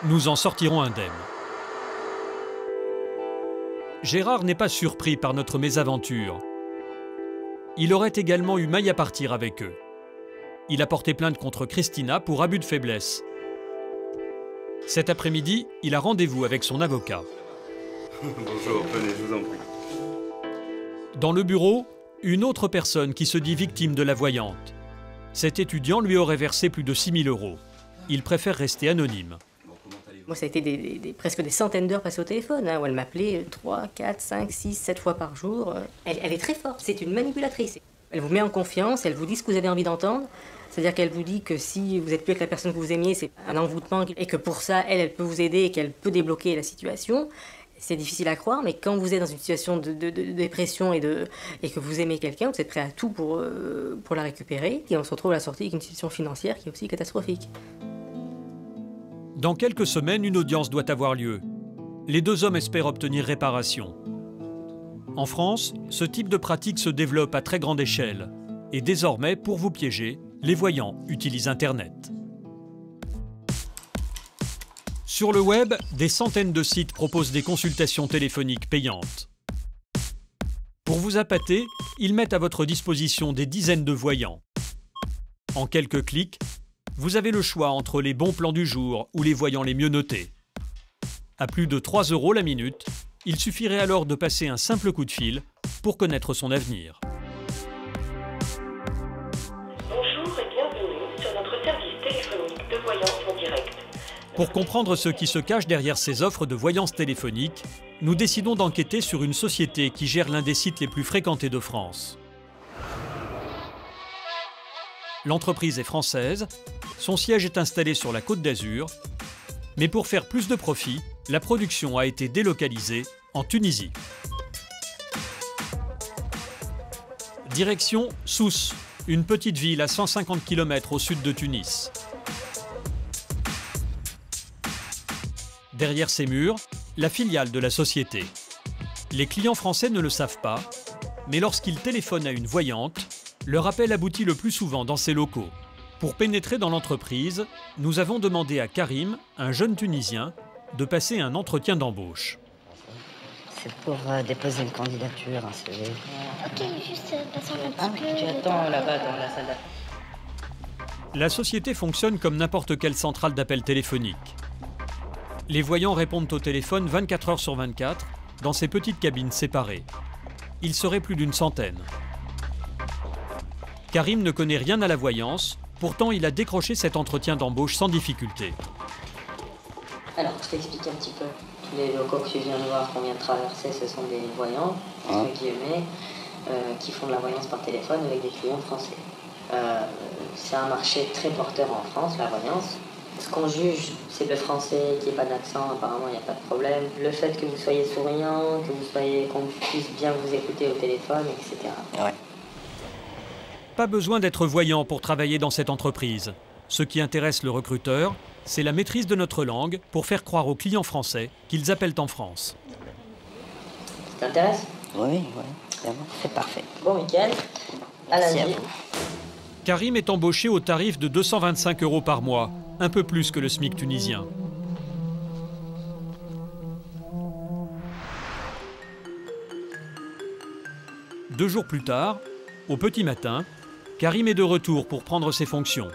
Nous en sortirons indemnes. Gérard n'est pas surpris par notre mésaventure. Il aurait également eu maille à partir avec eux. Il a porté plainte contre Christina pour abus de faiblesse. Cet après-midi, il a rendez-vous avec son avocat. Bonjour, venez, je vous en prie. Dans le bureau, une autre personne qui se dit victime de la voyante. Cet étudiant lui aurait versé plus de 6 000 €. Il préfère rester anonyme. Moi, ça a été presque des centaines d'heures passées au téléphone, hein, où elle m'appelait 3, 4, 5, 6, 7 fois par jour. Elle est très forte, c'est une manipulatrice. Elle vous met en confiance, elle vous dit ce que vous avez envie d'entendre. C'est-à-dire qu'elle vous dit que si vous êtes plus avec la personne que vous aimiez, c'est un envoûtement et que pour ça, elle peut vous aider et qu'elle peut débloquer la situation. C'est difficile à croire, mais quand vous êtes dans une situation de dépression et que vous aimez quelqu'un, vous êtes prêt à tout pour la récupérer. Et on se retrouve à la sortie avec une situation financière qui est aussi catastrophique. Dans quelques semaines, une audience doit avoir lieu. Les 2 hommes espèrent obtenir réparation. En France, ce type de pratique se développe à très grande échelle. Et désormais, pour vous piéger, les voyants utilisent Internet. Sur le web, des centaines de sites proposent des consultations téléphoniques payantes. Pour vous appâter, ils mettent à votre disposition des dizaines de voyants. En quelques clics, vous avez le choix entre les bons plans du jour ou les voyants les mieux notés. À plus de 3 € la minute, il suffirait alors de passer un simple coup de fil pour connaître son avenir. Bonjour et bienvenue sur notre service téléphonique de voyance en direct. Pour comprendre ce qui se cache derrière ces offres de voyance téléphonique, nous décidons d'enquêter sur une société qui gère l'un des sites les plus fréquentés de France. L'entreprise est française, son siège est installé sur la Côte d'Azur, mais pour faire plus de profit, la production a été délocalisée en Tunisie. Direction Sousse, une petite ville à 150 km au sud de Tunis. Derrière ces murs, la filiale de la société. Les clients français ne le savent pas, mais lorsqu'ils téléphonent à une voyante, leur appel aboutit le plus souvent dans ces locaux. Pour pénétrer dans l'entreprise, nous avons demandé à Karim, un jeune Tunisien, de passer un entretien d'embauche. C'est pour déposer une candidature, un CV. Ok, juste patiente un petit peu. Tu attends là-bas dans la salle d'attente. La société fonctionne comme n'importe quelle centrale d'appel téléphonique. Les voyants répondent au téléphone 24 heures sur 24 dans ces petites cabines séparées. Il serait plus d'une centaine. Karim ne connaît rien à la voyance, pourtant il a décroché cet entretien d'embauche sans difficulté. Alors, je t'explique un petit peu. Les locaux que tu viens de voir qu'on vient de traverser, ce sont des voyants, entre guillemets, qui font de la voyance par téléphone avec des clients français. C'est un marché très porteur en France, la voyance. Ce qu'on juge, c'est le français, qu'il n'y ait pas d'accent, apparemment il n'y a pas de problème. Le fait que vous soyez souriant, qu'on puisse bien vous écouter au téléphone, etc. Ouais. Pas besoin d'être voyant pour travailler dans cette entreprise. Ce qui intéresse le recruteur, c'est la maîtrise de notre langue pour faire croire aux clients français qu'ils appellent en France. Ça t'intéresse? Oui, c'est parfait. Bon week-end. À lundi. Karim est embauché au tarif de 225 € par mois, un peu plus que le SMIC tunisien. Deux jours plus tard, au petit matin, Karim est de retour pour prendre ses fonctions.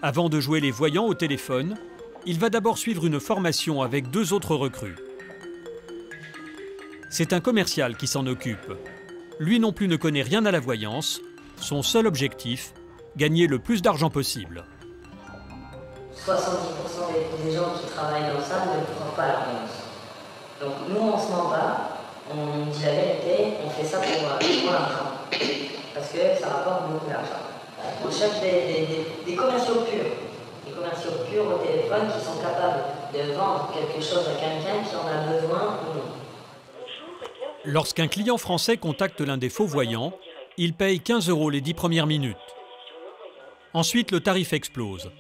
Avant de jouer les voyants au téléphone, il va d'abord suivre une formation avec deux autres recrues. C'est un commercial qui s'en occupe. Lui non plus ne connaît rien à la voyance. Son seul objectif, gagner le plus d'argent possible. 70% des gens qui travaillent dans ça ne font pas la voyance. Donc nous, on se ment pas, on dit la vérité, on fait ça pour l'argent. Parce que ça rapporte beaucoup d'argent. On cherche des commerciaux purs. Des commerciaux purs au téléphone qui sont capables de vendre quelque chose à quelqu'un qui en a besoin ou non. Lorsqu'un client français contacte l'un des faux voyants, il paye 15 € les 10 premières minutes. Ensuite, le tarif explose.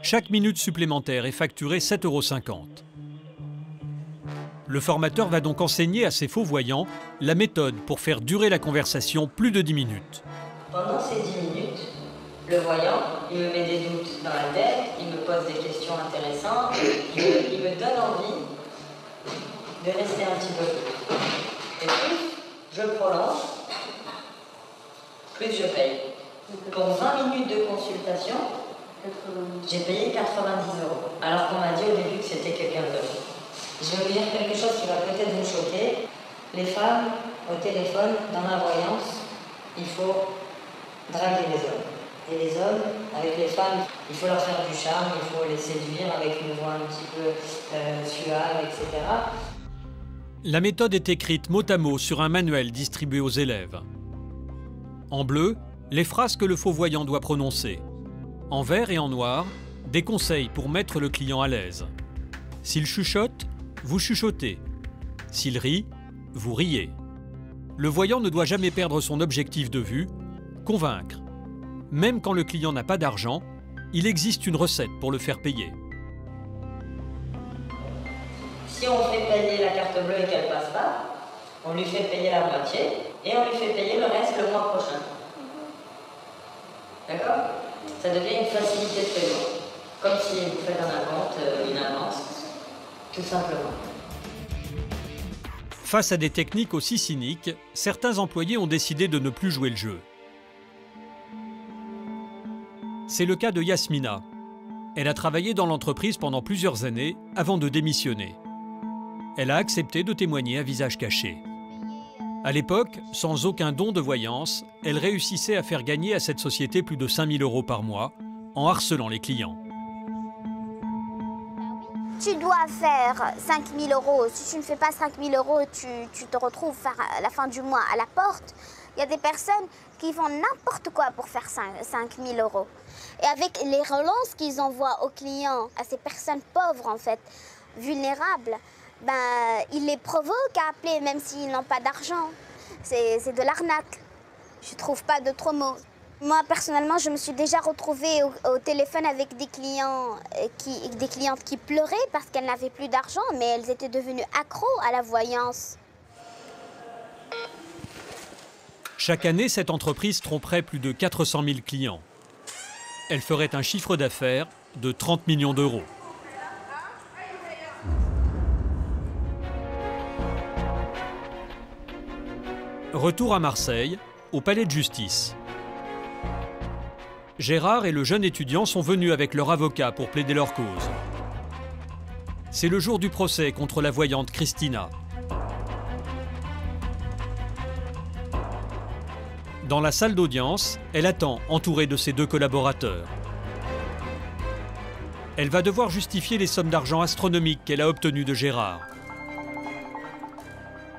Chaque minute supplémentaire est facturée 7,50 €. Le formateur va donc enseigner à ces faux voyants la méthode pour faire durer la conversation plus de 10 minutes. Pendant ces 10 minutes, le voyant, il me met des doutes dans la tête, il me pose des questions intéressantes, il me donne envie de rester un petit peu plus. Et plus je prolonge, plus je paye. Pour 20 minutes de consultation, j'ai payé 90 €, alors qu'on m'a dit au début que c'était quelqu'un d'autre. Je vais vous dire quelque chose qui va peut-être vous choquer. Les femmes, au téléphone, dans la voyance, il faut draguer les hommes. Et les hommes, avec les femmes, il faut leur faire du charme, il faut les séduire avec une voix un petit peu suave, etc. La méthode est écrite mot à mot sur un manuel distribué aux élèves. En bleu, les phrases que le faux voyant doit prononcer. En vert et en noir, des conseils pour mettre le client à l'aise. S'il chuchote, vous chuchotez. S'il rit, vous riez. Le voyant ne doit jamais perdre son objectif de vue, convaincre. Même quand le client n'a pas d'argent, il existe une recette pour le faire payer. Si on fait payer la carte bleue et qu'elle passe pas, on lui fait payer la moitié et on lui fait payer le reste le mois prochain. D'accord? Ça devient une facilité de paiement. Comme si vous faites un acompte, une avance, tout simplement. Face à des techniques aussi cyniques, certains employés ont décidé de ne plus jouer le jeu. C'est le cas de Yasmina. Elle a travaillé dans l'entreprise pendant plusieurs années avant de démissionner. Elle a accepté de témoigner à visage caché. À l'époque, sans aucun don de voyance, elle réussissait à faire gagner à cette société plus de 5 000 € par mois en harcelant les clients. Tu dois faire 5 000 €. Si tu ne fais pas 5 000 €, tu te retrouves à la fin du mois à la porte. Il y a des personnes qui font n'importe quoi pour faire 5 000 €. Et avec les relances qu'ils envoient aux clients, à ces personnes pauvres en fait, vulnérables, ils les provoquent à appeler même s'ils n'ont pas d'argent. C'est de l'arnaque. Je trouve pas d'autres mots. Moi, personnellement, je me suis déjà retrouvée au téléphone avec des clientes qui pleuraient parce qu'elles n'avaient plus d'argent, mais elles étaient devenues accros à la voyance. Chaque année, cette entreprise tromperait plus de 400 000 clients. Elle ferait un chiffre d'affaires de 30 millions d'euros. Retour à Marseille, au palais de justice. Gérard et le jeune étudiant sont venus avec leur avocat pour plaider leur cause. C'est le jour du procès contre la voyante Christina. Dans la salle d'audience, elle attend, entourée de ses 2 collaborateurs. Elle va devoir justifier les sommes d'argent astronomiques qu'elle a obtenues de Gérard.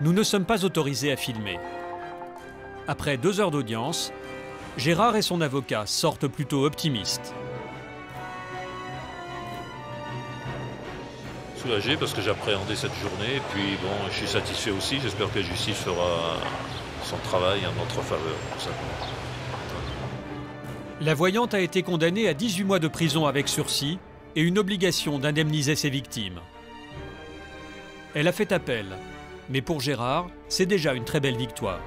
Nous ne sommes pas autorisés à filmer. Après 2 heures d'audience, Gérard et son avocat sortent plutôt optimistes. Soulagé parce que j'appréhendais cette journée, et puis bon, je suis satisfait aussi. J'espère que la justice fera son travail en notre faveur. Pour ça. La voyante a été condamnée à 18 mois de prison avec sursis et une obligation d'indemniser ses victimes. Elle a fait appel, mais pour Gérard, c'est déjà une très belle victoire.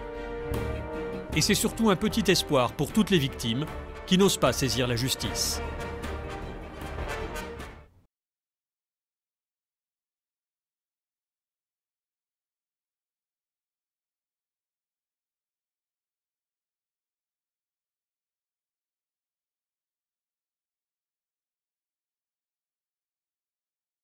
Et c'est surtout un petit espoir pour toutes les victimes qui n'osent pas saisir la justice.